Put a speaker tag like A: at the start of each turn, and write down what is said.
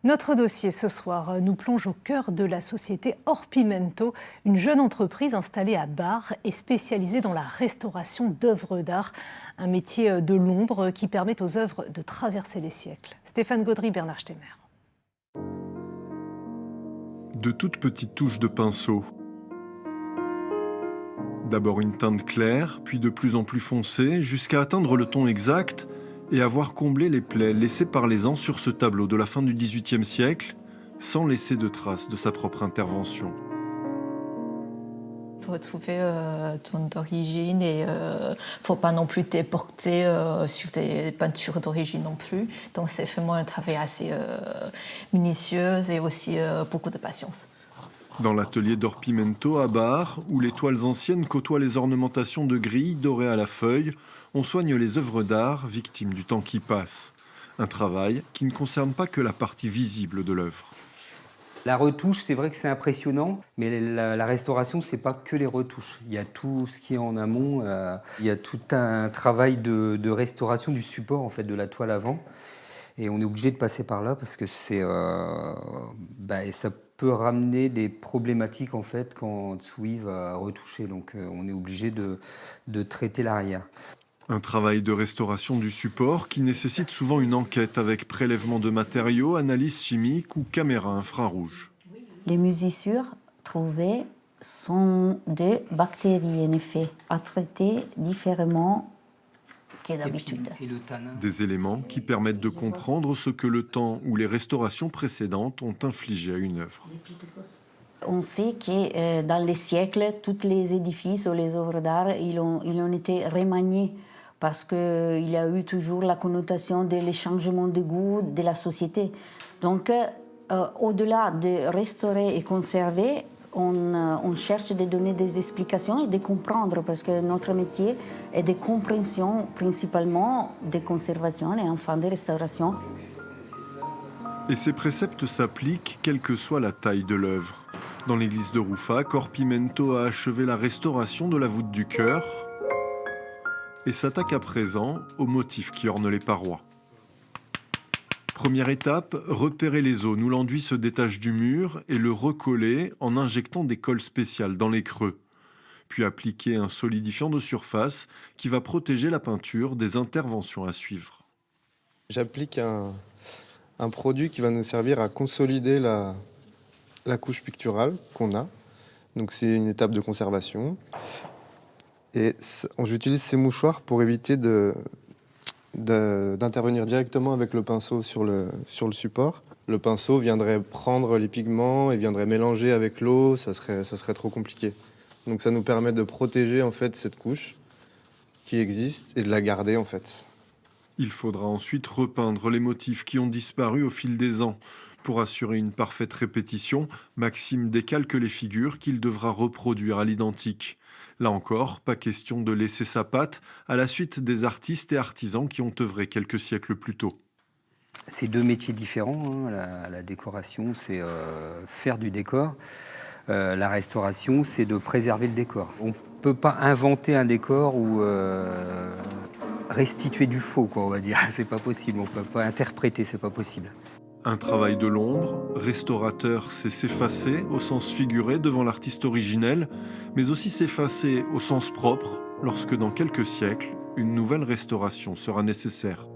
A: Notre dossier ce soir nous plonge au cœur de la société Orpimento, une jeune entreprise installée à Bar et spécialisée dans la restauration d'œuvres d'art, un métier de l'ombre qui permet aux œuvres de traverser les siècles. Stéphane Gaudry, Bernard Stemmer.
B: De toutes petites touches de pinceau. D'abord une teinte claire, puis de plus en plus foncée, jusqu'à atteindre le ton exact et avoir comblé les plaies laissées par les ans sur ce tableau de la fin du XVIIIe siècle, sans laisser de traces de sa propre intervention.
C: Retrouver ton origine et faut pas non plus t'éporter sur des peintures d'origine non plus. Donc c'est vraiment un travail assez minutieux et aussi beaucoup de patience.
B: Dans l'atelier d'Orpimento à Bar, où les toiles anciennes côtoient les ornementations de grilles dorées à la feuille, on soigne les œuvres d'art victimes du temps qui passe. Un travail qui ne concerne pas que la partie visible de l'œuvre.
D: La retouche, c'est vrai que c'est impressionnant, mais la restauration, c'est pas que les retouches. Il y a tout ce qui est en amont. Il y a tout un travail de restauration du support en fait, de la toile avant. Et on est obligé de passer par là parce que ça peut ramener des problématiques en fait quand Tsui va retoucher. Donc on est obligé de traiter l'arrière.
B: Un travail de restauration du support qui nécessite souvent une enquête avec prélèvement de matériaux, analyse chimique ou caméra infrarouge.
E: Les moisissures trouvées sont des bactéries en effet, à traiter différemment que d'habitude.
B: Des éléments qui permettent de comprendre ce que le temps ou les restaurations précédentes ont infligé à une œuvre.
E: On sait que dans les siècles, tous les édifices ou les œuvres d'art, ils ont été remaniés parce qu'il y a eu toujours la connotation des changements de goût de la société. Donc, au-delà de restaurer et conserver, on cherche de donner des explications et de comprendre, parce que notre métier est de compréhension principalement de conservation et enfin de restauration.
B: Et ces préceptes s'appliquent quelle que soit la taille de l'œuvre. Dans l'église de Rouffach, Orpimento a achevé la restauration de la voûte du chœur et s'attaque à présent aux motifs qui ornent les parois. Première étape, repérer les zones où l'enduit se détache du mur et le recoller en injectant des colles spéciales dans les creux. Puis appliquer un solidifiant de surface qui va protéger la peinture des interventions à suivre.
F: J'applique un produit qui va nous servir à consolider la couche picturale qu'on a. Donc c'est une étape de conservation. Et j'utilise ces mouchoirs pour éviter d'intervenir directement avec le pinceau sur le support. Le pinceau viendrait prendre les pigments et viendrait mélanger avec l'eau, ça serait trop compliqué. Donc ça nous permet de protéger en fait cette couche qui existe et de la garder en fait.
B: Il faudra ensuite repeindre les motifs qui ont disparu au fil des ans. Pour assurer une parfaite répétition, Maxime décalque les figures qu'il devra reproduire à l'identique. Là encore, pas question de laisser sa patte à la suite des artistes et artisans qui ont œuvré quelques siècles plus tôt.
D: C'est deux métiers différents. La décoration, c'est faire du décor. La restauration, c'est de préserver le décor. On ne peut pas inventer un décor ou restituer du faux, on va dire. C'est pas possible. On ne peut pas interpréter, c'est pas possible.
B: Un travail de l'ombre, restaurateur, c'est s'effacer au sens figuré devant l'artiste originel, mais aussi s'effacer au sens propre lorsque dans quelques siècles, une nouvelle restauration sera nécessaire.